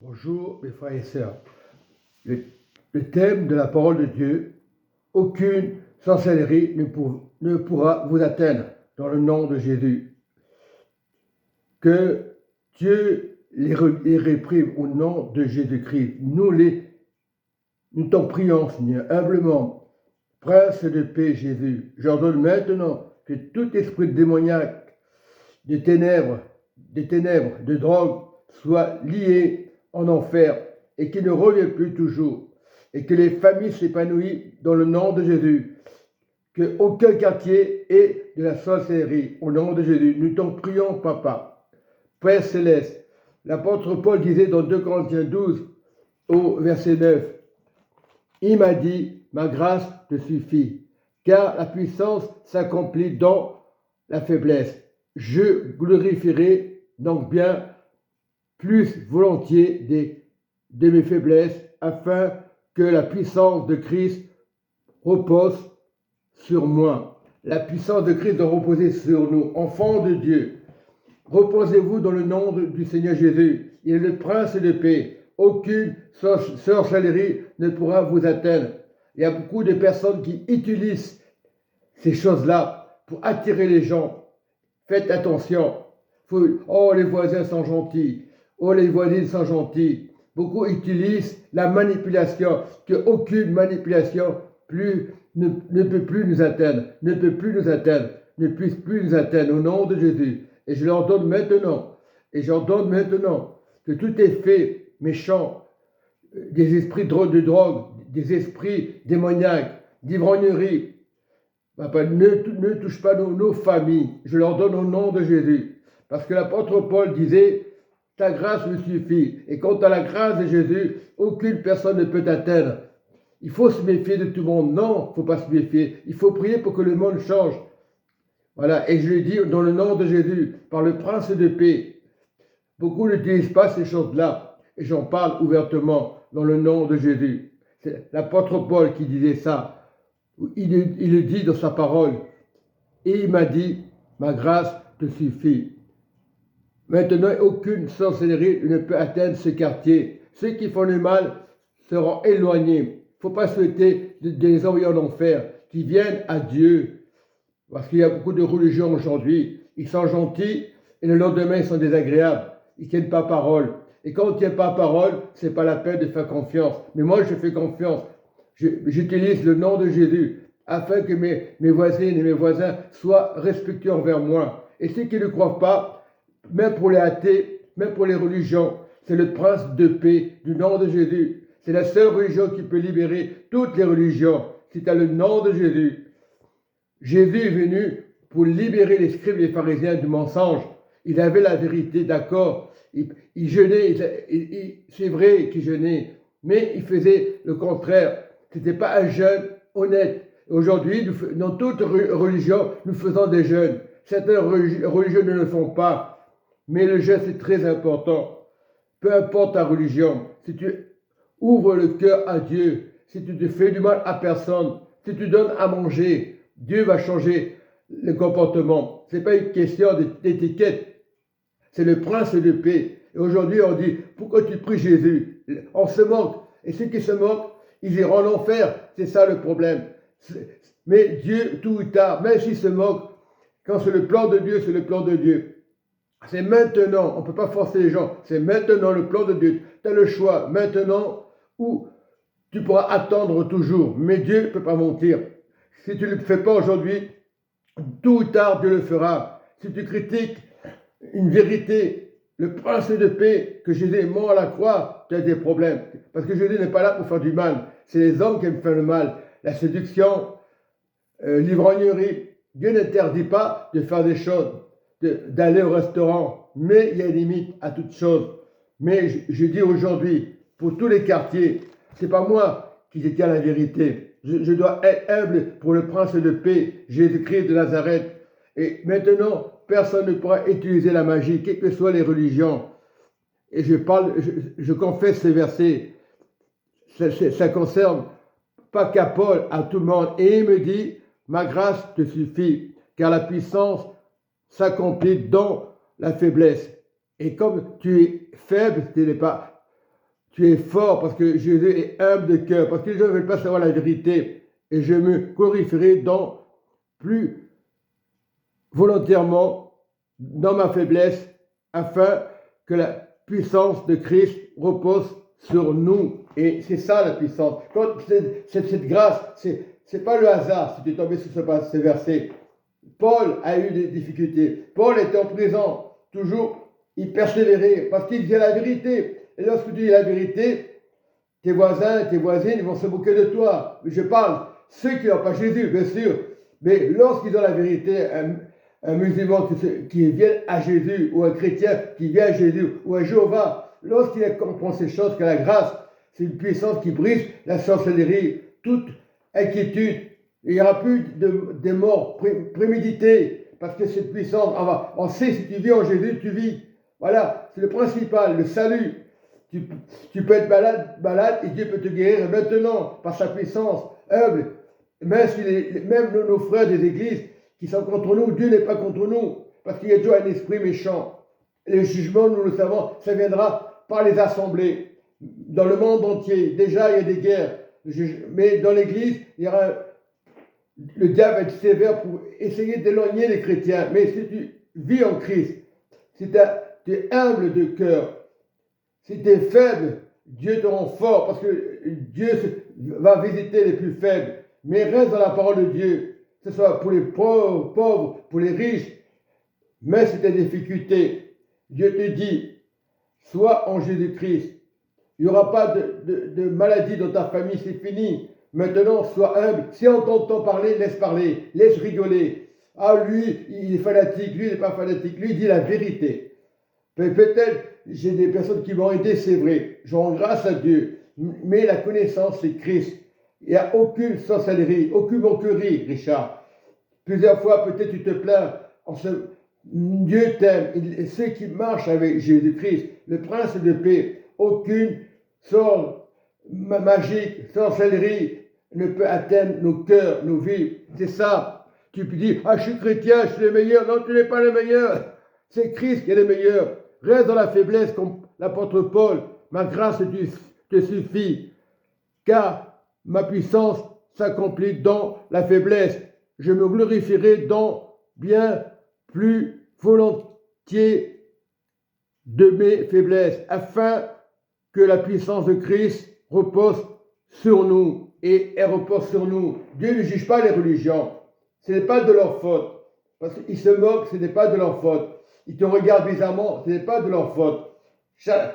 Bonjour mes frères et sœurs. Le, le thème de la parole de Dieu, aucune sorcellerie ne pourra vous atteindre dans le nom de Jésus. Que Dieu les réprime au nom de Jésus-Christ. Nous t'en prions, Seigneur, humblement. Prince de paix, Jésus, j'ordonne maintenant que tout esprit démoniaque, des ténèbres, de drogue, soit lié en enfer et qu'il ne revient plus toujours, et que les familles s'épanouissent dans le nom de Jésus, que aucun quartier ait de la sorcellerie au nom de Jésus. Nous t'en prions, Papa. Père céleste, l'apôtre Paul disait dans 2 Corinthiens 12 au verset 9, il m'a dit, ma grâce te suffit, car la puissance s'accomplit dans la faiblesse. Je glorifierai donc bien plus volontiers de mes faiblesses, afin que la puissance de Christ repose sur moi. La puissance de Christ doit reposer sur nous, enfants de Dieu. Reposez-vous dans le nom du Seigneur Jésus. Il est le prince de paix. Aucune sorcellerie ne pourra vous atteindre. Il y a beaucoup de personnes qui utilisent ces choses-là pour attirer les gens. Faites attention. Oh, les voisins sont gentils. Oh, les voisines sont gentilles. Beaucoup utilisent la manipulation, qu'aucune manipulation ne peut plus nous atteindre, ne puisse plus nous atteindre au nom de Jésus. Et je leur donne maintenant, que tout effet méchant, des esprits de drogue, des esprits démoniaques, d'ivrognerie, ne touche pas nos familles. Je leur donne au nom de Jésus. Parce que l'apôtre Paul disait, ta grâce me suffit. Et quant à la grâce de Jésus, aucune personne ne peut t'atteindre. Il faut se méfier de tout le monde. Non, il ne faut pas se méfier. Il faut prier pour que le monde change. Voilà, et je le dis dans le nom de Jésus, par le prince de paix. Beaucoup n'utilisent pas ces choses-là. Et j'en parle ouvertement dans le nom de Jésus. C'est l'apôtre Paul qui disait ça. Il le dit dans sa parole. Et il m'a dit, ma grâce te suffit. Maintenant, aucune sorcellerie ne peut atteindre ce quartier. Ceux qui font le mal seront éloignés. Il ne faut pas souhaiter de les envoyer en enfer, qui viennent à Dieu. Parce qu'il y a beaucoup de religions aujourd'hui. Ils sont gentils et le lendemain, ils sont désagréables. Ils ne tiennent pas parole. Et quand on ne tient pas parole, ce n'est pas la peine de faire confiance. Mais moi, je fais confiance. J'utilise le nom de Jésus afin que mes voisines et mes voisins soient respectueux envers moi. Et ceux qui ne croient pas, même pour les athées, même pour les religions, c'est le prince de paix du nom de Jésus. C'est la seule religion qui peut libérer toutes les religions. C'est à le nom de Jésus. Jésus est venu pour libérer les scribes et les pharisiens du mensonge. Il avait la vérité, d'accord. Il jeûnait, c'est vrai qu'il jeûnait, mais il faisait le contraire. Ce n'était pas un jeûne honnête. Aujourd'hui, dans toute religion, nous faisons des jeûnes. Certaines religions ne le font pas. Mais le jeûne, c'est très important. Peu importe ta religion, si tu ouvres le cœur à Dieu, si tu te fais du mal à personne, si tu donnes à manger, Dieu va changer le comportement. Ce n'est pas une question d'étiquette. C'est le prince de paix. Et aujourd'hui, on dit, pourquoi tu pries Jésus? On se moque. Et ceux qui se moquent, ils iront en enfer. C'est ça le problème. Mais Dieu, tout ou tard, même s'il se moque, quand c'est le plan de Dieu, c'est le plan de Dieu. C'est maintenant, on ne peut pas forcer les gens, c'est maintenant le plan de Dieu. Tu as le choix maintenant ou tu pourras attendre toujours. Mais Dieu ne peut pas mentir. Si tu ne le fais pas aujourd'hui, tôt ou tard Dieu le fera. Si tu critiques une vérité, le prince de paix, que Jésus est mort à la croix, tu as des problèmes. Parce que Jésus n'est pas là pour faire du mal. C'est les hommes qui aiment faire le mal. La séduction, l'ivrognerie. Dieu n'interdit pas de faire des choses, d'aller au restaurant, mais il y a une limite à toute chose. Mais je dis aujourd'hui, pour tous les quartiers, c'est pas moi qui détiens la vérité. Je dois être humble pour le prince de paix, Jésus-Christ de Nazareth. Et maintenant, personne ne pourra utiliser la magie, quelles que soient les religions. Et je confesse ces versets. Ça concerne pas qu'à Paul, à tout le monde. Et il me dit, ma grâce te suffit, car la puissance s'accomplit dans la faiblesse. Et comme tu es faible, tu n'es pas tu es fort parce que Jésus est humble de cœur, parce que les gens ne veulent pas savoir la vérité. Et je me glorifierai dans plus volontairement dans ma faiblesse, afin que la puissance de Christ repose sur nous. Et c'est ça la puissance. Quand cette grâce, c'est pas le hasard si tu es tombé sur ce verset. Paul a eu des difficultés. Paul était en prison. Toujours, il persévérait parce qu'il disait la vérité. Et lorsque tu dis la vérité, tes voisins, tes voisines, ils vont se moquer de toi. Je parle, ceux qui n'ont pas Jésus, bien sûr. Mais lorsqu'ils ont la vérité, un musulman qui vient à Jésus, ou un chrétien qui vient à Jésus, ou un Jéhovah, lorsqu'il comprend ces choses, que la grâce, c'est une puissance qui brise la sorcellerie, toute inquiétude. Il n'y aura plus de morts préméditées, parce que cette puissance, on sait si tu vis en Jésus, tu vis. Voilà, c'est le principal, le salut. Tu peux être malade et Dieu peut te guérir maintenant par sa puissance humble. Même nos frères des églises qui sont contre nous, Dieu n'est pas contre nous, parce qu'il y a toujours un esprit méchant. Les jugements, nous le savons, ça viendra par les assemblées. Dans le monde entier, déjà il y a des guerres, mais dans l'église, le diable va être sévère pour essayer d'éloigner les chrétiens. Mais si tu vis en Christ, si tu es humble de cœur, si tu es faible, Dieu te rend fort, parce que Dieu va visiter les plus faibles. Mais reste dans la parole de Dieu, que ce soit pour les pauvres, pour les riches. Mais c'est des difficultés. Dieu te dit, sois en Jésus-Christ. Il n'y aura pas de maladie dans ta famille, c'est fini. Maintenant, sois humble. Si on t'entend parler, laisse rigoler. Ah, lui, il est fanatique, lui, il n'est pas fanatique. Lui, il dit la vérité. Peut-être, j'ai des personnes qui m'ont aidé, c'est vrai. Je rends grâce à Dieu. Mais la connaissance, c'est Christ. Il n'y a aucune sorcellerie, aucune moquerie, Richard. Plusieurs fois, peut-être tu te plains. Dieu t'aime. Et ceux qui marchent avec Jésus-Christ, le prince de paix, aucune sort magique, sorcellerie ne peut atteindre nos cœurs, nos vies. C'est ça. Tu peux dire, ah, je suis chrétien, je suis le meilleur. Non, tu n'es pas le meilleur. C'est Christ qui est le meilleur. Reste dans la faiblesse, comme l'apôtre Paul. Ma grâce te suffit. Car ma puissance s'accomplit dans la faiblesse. Je me glorifierai dans bien plus volontiers de mes faiblesses, afin que la puissance de Christ repose sur nous. Et elle repose sur nous. Dieu ne juge pas les religions. Ce n'est pas de leur faute. Parce qu'ils se moquent, ce n'est pas de leur faute. Ils te regardent bizarrement, ce n'est pas de leur faute.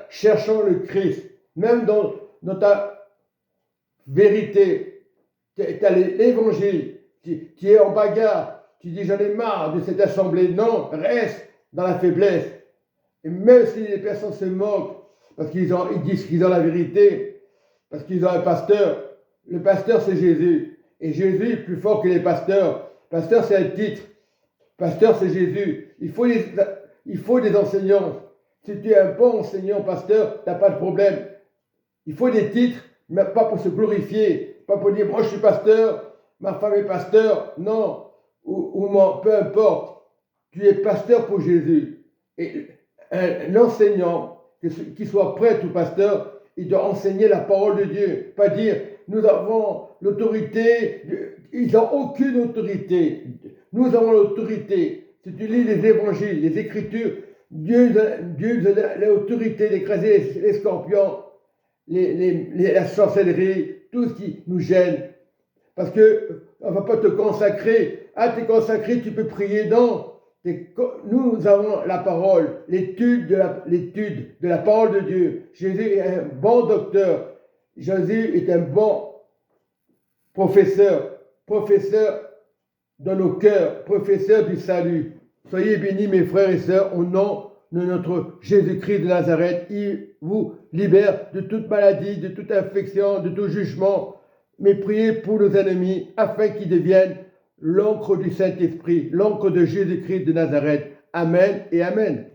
Cherchons le Christ. Même dans ta vérité, tu as l'évangile, tu es en bagarre, tu dis j'en ai marre de cette assemblée. Non, reste dans la faiblesse. Et même si les personnes se moquent, parce qu'ils disent qu'ils ont la vérité, parce qu'ils ont un pasteur, le pasteur c'est Jésus. Et Jésus est plus fort que les pasteurs. Pasteur c'est un titre. Pasteur c'est Jésus. Il faut des enseignants. Si tu es un bon enseignant, pasteur, tu n'as pas de problème. Il faut des titres, mais pas pour se glorifier, pas pour dire moi je suis pasteur, ma femme est pasteur, non, peu importe. Tu es pasteur pour Jésus. Et un enseignant, qui soit prêtre ou pasteur, il doit enseigner la parole de Dieu, pas dire nous avons l'autorité, ils n'ont aucune autorité. Nous avons l'autorité. Si tu lis les évangiles, les écritures, Dieu nous a l'autorité d'écraser les scorpions, la sorcellerie, tout ce qui nous gêne. Parce que on ne va pas te consacrer. Ah, tu es consacré, tu peux prier. Non. Nous avons la parole, l'étude de la parole de Dieu. Jésus est un bon docteur. Jésus est un bon professeur dans nos cœurs, professeur du salut. Soyez bénis, mes frères et sœurs, au nom de notre Jésus-Christ de Nazareth. Il vous libère de toute maladie, de toute infection, de tout jugement. Mais priez pour nos ennemis, afin qu'ils deviennent l'encre du Saint-Esprit, l'encre de Jésus-Christ de Nazareth. Amen et Amen.